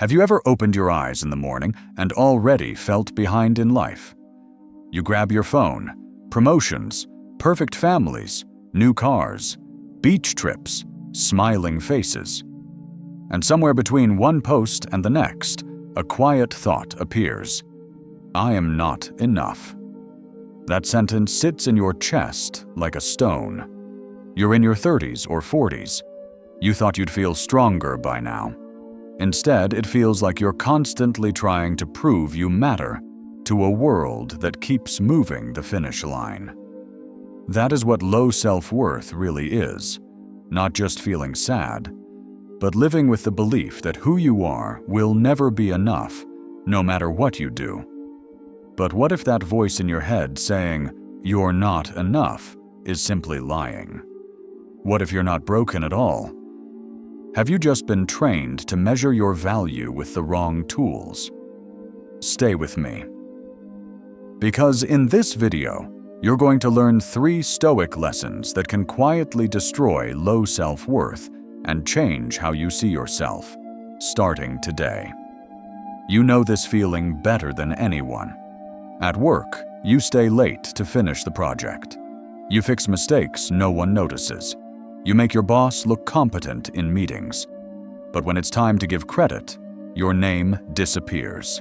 Have you ever opened your eyes in the morning and already felt behind in life? You grab your phone, promotions, perfect families, new cars, beach trips, smiling faces. And somewhere between one post and the next, a quiet thought appears. I am not enough. That sentence sits in your chest like a stone. You're in your 30s or 40s. You thought you'd feel stronger by now. Instead, it feels like you're constantly trying to prove you matter to a world that keeps moving the finish line. That is what low self-worth really is. Not just feeling sad, but living with the belief that who you are will never be enough, no matter what you do. But what if that voice in your head saying, "You're not enough," is simply lying? What if you're not broken at all? Have you just been trained to measure your value with the wrong tools? Stay with me. Because in this video, you're going to learn 3 Stoic lessons that can quietly destroy low self-worth and change how you see yourself, starting today. You know this feeling better than anyone. At work, you stay late to finish the project. You fix mistakes no one notices. You make your boss look competent in meetings. But when it's time to give credit, your name disappears.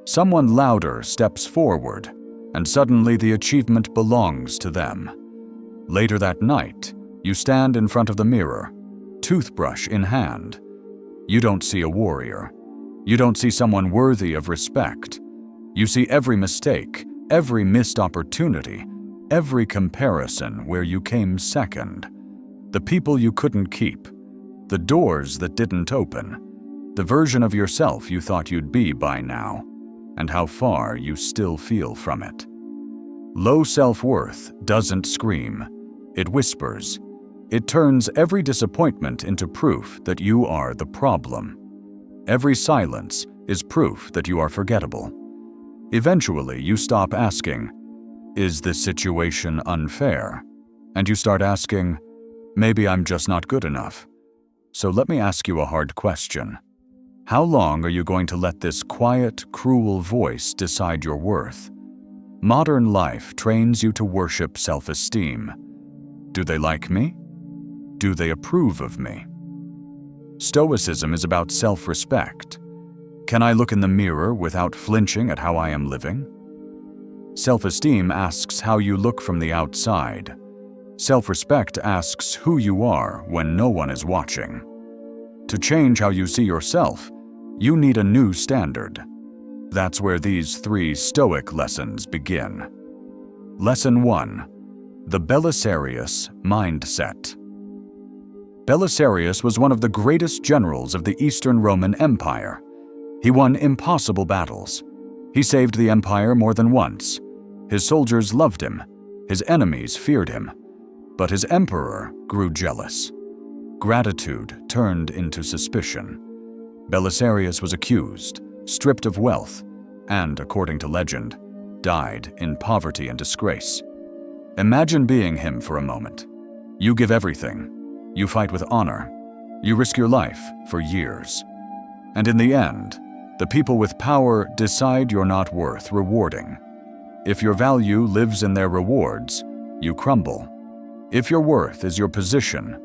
Someone louder steps forward, and suddenly the achievement belongs to them. Later that night, you stand in front of the mirror, toothbrush in hand. You don't see a warrior. You don't see someone worthy of respect. You see every mistake, every missed opportunity, every comparison where you came second. The people you couldn't keep, the doors that didn't open, the version of yourself you thought you'd be by now, and how far you still feel from it. Low self-worth doesn't scream. It whispers. It turns every disappointment into proof that you are the problem. Every silence is proof that you are forgettable. Eventually, you stop asking, "Is this situation unfair?" And you start asking, "Maybe I'm just not good enough." So let me ask you a hard question. How long are you going to let this quiet, cruel voice decide your worth? Modern life trains you to worship self-esteem. Do they like me? Do they approve of me? Stoicism is about self-respect. Can I look in the mirror without flinching at how I am living? Self-esteem asks how you look from the outside. Self-respect asks who you are when no one is watching. To change how you see yourself, you need a new standard. That's where these 3 Stoic lessons begin. Lesson 1. The Belisarius Mindset. Belisarius was one of the greatest generals of the Eastern Roman Empire. He won impossible battles. He saved the empire more than once. His soldiers loved him. His enemies feared him. But his emperor grew jealous. Gratitude turned into suspicion. Belisarius was accused, stripped of wealth, and, according to legend, died in poverty and disgrace. Imagine being him for a moment. You give everything. You fight with honor. You risk your life for years. And in the end, the people with power decide you're not worth rewarding. If your value lives in their rewards, you crumble. If your worth is your position,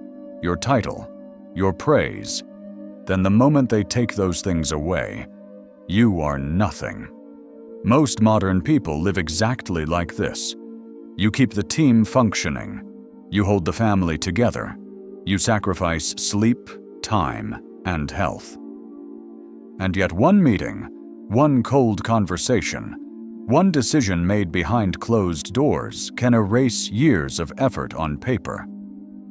your title, your praise, then the moment they take those things away, you are nothing. Most modern people live exactly like this. You keep the team functioning. You hold the family together. You sacrifice sleep, time, and health. And yet one meeting, one cold conversation, one decision made behind closed doors can erase years of effort on paper.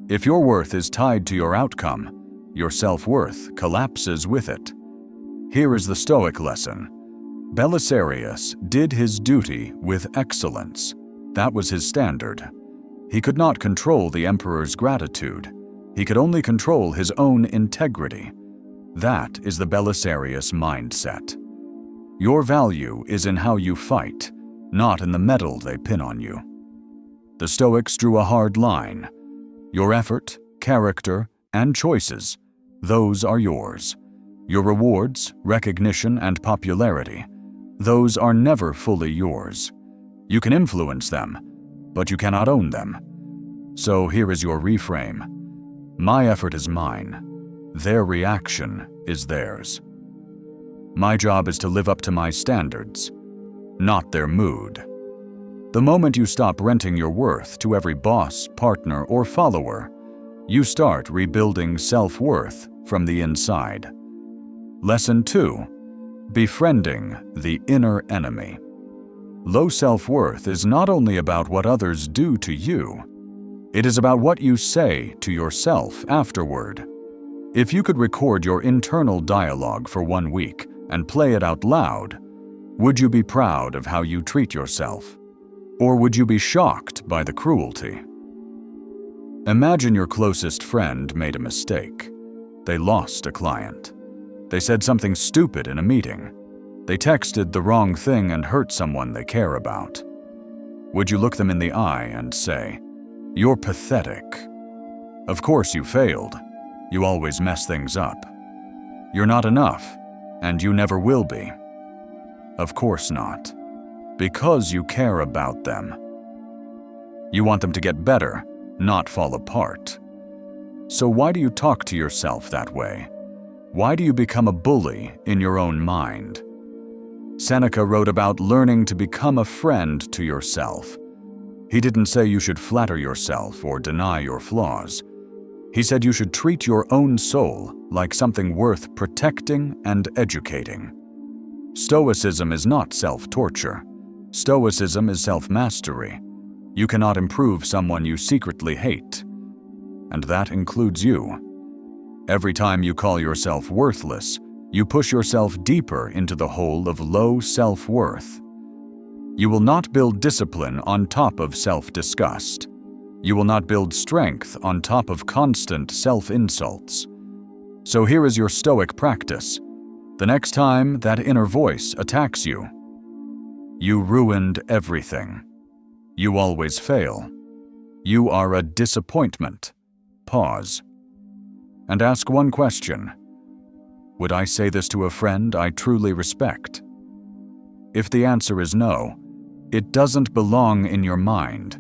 If your worth is tied to your outcome, your self-worth collapses with it. Here is the Stoic lesson. Belisarius did his duty with excellence. That was his standard. He could not control the emperor's gratitude. He could only control his own integrity. That is the Belisarius mindset. Your value is in how you fight, not in the medal they pin on you. The Stoics drew a hard line. Your effort, character, and choices, those are yours. Your rewards, recognition, and popularity, those are never fully yours. You can influence them, but you cannot own them. So here is your reframe. My effort is mine. Their reaction is theirs. My job is to live up to my standards, not their mood. The moment you stop renting your worth to every boss, partner, or follower, you start rebuilding self-worth from the inside. Lesson 2. Befriending the Inner Enemy. Low self-worth is not only about what others do to you, it is about what you say to yourself afterward. If you could record your internal dialogue for 1 week and play it out loud, would you be proud of how you treat yourself? Or would you be shocked by the cruelty? Imagine your closest friend made a mistake. They lost a client. They said something stupid in a meeting. They texted the wrong thing and hurt someone they care about. Would you look them in the eye and say, "You're pathetic. Of course you failed. You always mess things up. You're not enough, and you never will be"? Of course not. Because you care about them. You want them to get better, not fall apart. So why do you talk to yourself that way? Why do you become a bully in your own mind? Seneca wrote about learning to become a friend to yourself. He didn't say you should flatter yourself or deny your flaws. He said you should treat your own soul like something worth protecting and educating. Stoicism is not self-torture. Stoicism is self-mastery. You cannot improve someone you secretly hate. And that includes you. Every time you call yourself worthless, you push yourself deeper into the hole of low self-worth. You will not build discipline on top of self-disgust. You will not build strength on top of constant self-insults. So here is your Stoic practice. The next time that inner voice attacks you, you ruined everything. You always fail. You are a disappointment. Pause. And ask one question. Would I say this to a friend I truly respect? If the answer is no, it doesn't belong in your mind.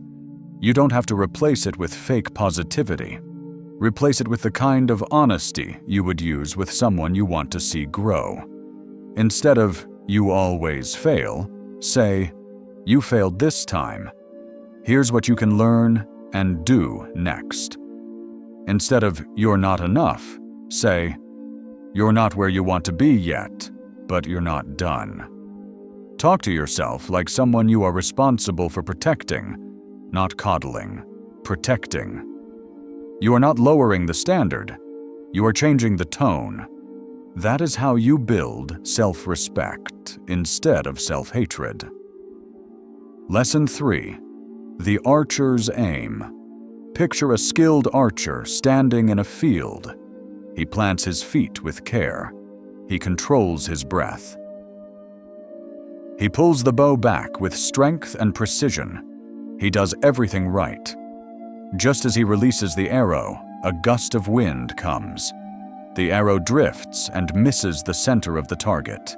You don't have to replace it with fake positivity. Replace it with the kind of honesty you would use with someone you want to see grow. Instead of, "You always fail," say, "You failed this time. Here's what you can learn and do next." Instead of, "You're not enough," say, "You're not where you want to be yet, but you're not done." Talk to yourself like someone you are responsible for protecting, not coddling, protecting. You are not lowering the standard. You are changing the tone. That is how you build self-respect instead of self-hatred. Lesson 3. The Archer's Aim. Picture a skilled archer standing in a field. He plants his feet with care. He controls his breath. He pulls the bow back with strength and precision. He does everything right. Just as he releases the arrow, a gust of wind comes. The arrow drifts and misses the center of the target.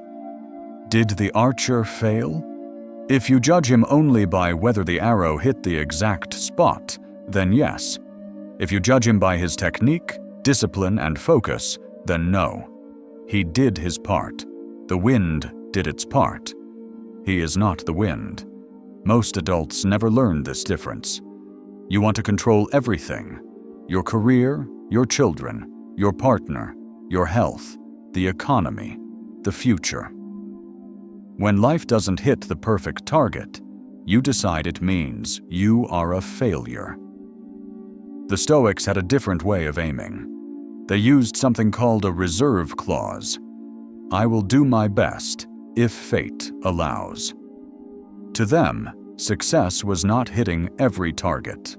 Did the archer fail? If you judge him only by whether the arrow hit the exact spot, then yes. If you judge him by his technique, discipline, and focus, then no. He did his part. The wind did its part. He is not the wind. Most adults never learn this difference. You want to control everything: your career, your children, your partner, your health, the economy, the future. When life doesn't hit the perfect target, you decide it means you are a failure. The Stoics had a different way of aiming. They used something called a reserve clause. I will do my best if fate allows. To them, success was not hitting every target.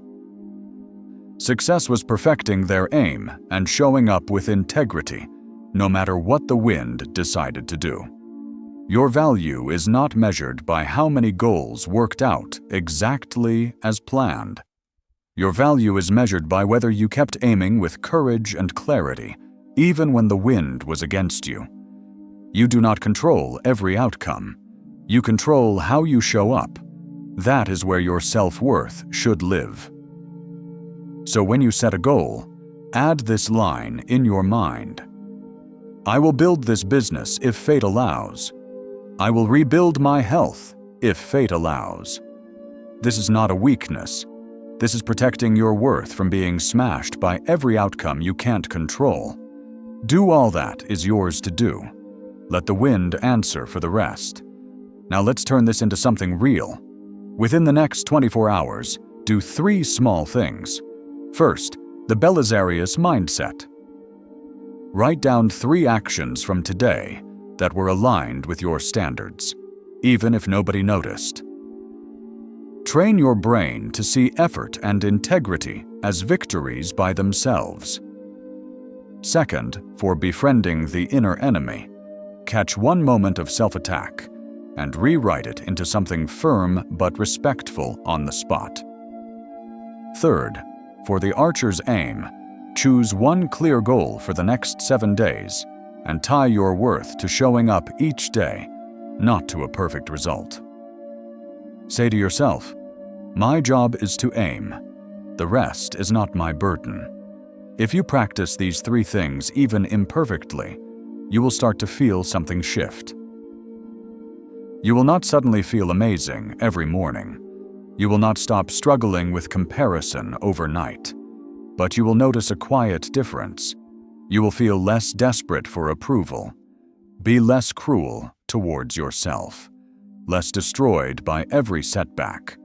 Success was perfecting their aim and showing up with integrity, no matter what the wind decided to do. Your value is not measured by how many goals worked out exactly as planned. Your value is measured by whether you kept aiming with courage and clarity, even when the wind was against you. You do not control every outcome. You control how you show up. That is where your self-worth should live. So when you set a goal, add this line in your mind. I will build this business if fate allows. I will rebuild my health if fate allows. This is not a weakness. This is protecting your worth from being smashed by every outcome you can't control. Do all that is yours to do. Let the wind answer for the rest. Now let's turn this into something real. Within the next 24 hours, do 3 small things. First, the Belisarius Mindset. Write down 3 actions from today that were aligned with your standards, even if nobody noticed. Train your brain to see effort and integrity as victories by themselves. Second, for befriending the inner enemy, catch one moment of self-attack and rewrite it into something firm but respectful on the spot. Third, for the archer's aim, choose one clear goal for the next 7 days and tie your worth to showing up each day, not to a perfect result. Say to yourself, my job is to aim. The rest is not my burden. If you practice these 3 things even imperfectly, you will start to feel something shift. You will not suddenly feel amazing every morning. You will not stop struggling with comparison overnight. But you will notice a quiet difference. You will feel less desperate for approval. Be less cruel towards yourself. Less destroyed by every setback.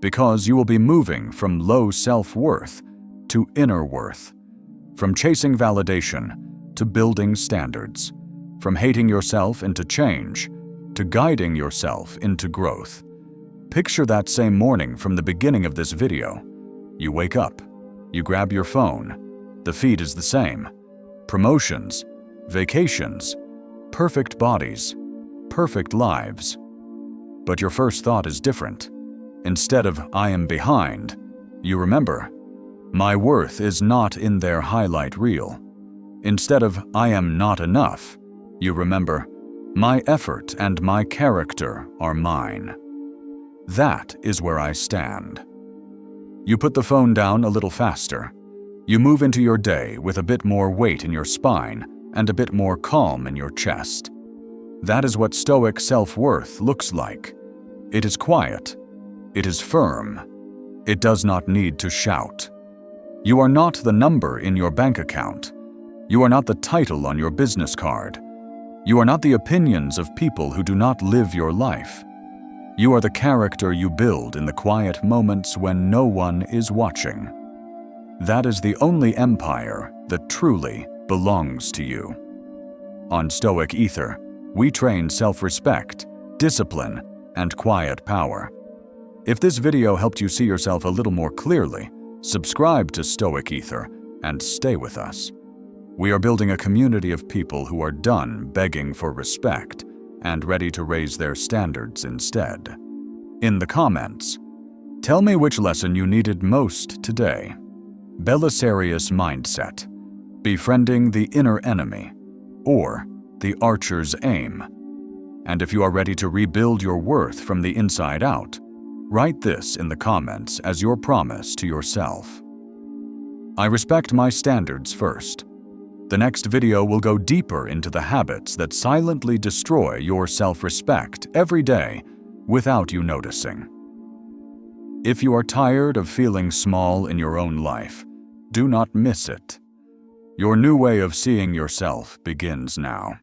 Because you will be moving from low self-worth to inner worth. From chasing validation to building standards. From hating yourself into change to guiding yourself into growth. Picture that same morning from the beginning of this video. You wake up. You grab your phone. The feed is the same. Promotions, vacations, perfect bodies, perfect lives. But your first thought is different. Instead of, I am behind, you remember, my worth is not in their highlight reel. Instead of, I am not enough, you remember, my effort and my character are mine. That is where I stand. You put the phone down a little faster. You move into your day with a bit more weight in your spine and a bit more calm in your chest. That is what Stoic self-worth looks like. It is quiet. It is firm. It does not need to shout. You are not the number in your bank account. You are not the title on your business card. You are not the opinions of people who do not live your life. You are the character you build in the quiet moments when no one is watching. That is the only empire that truly belongs to you. On Stoic Ether, we train self-respect, discipline, and quiet power. If this video helped you see yourself a little more clearly, subscribe to Stoic Ether and stay with us. We are building a community of people who are done begging for respect and ready to raise their standards instead. In the comments, tell me which lesson you needed most today. Belisarius Mindset, Befriending the Inner Enemy, or the Archer's Aim. And if you are ready to rebuild your worth from the inside out, write this in the comments as your promise to yourself. I respect my standards first. The next video will go deeper into the habits that silently destroy your self-respect every day without you noticing. If you are tired of feeling small in your own life, do not miss it. Your new way of seeing yourself begins now.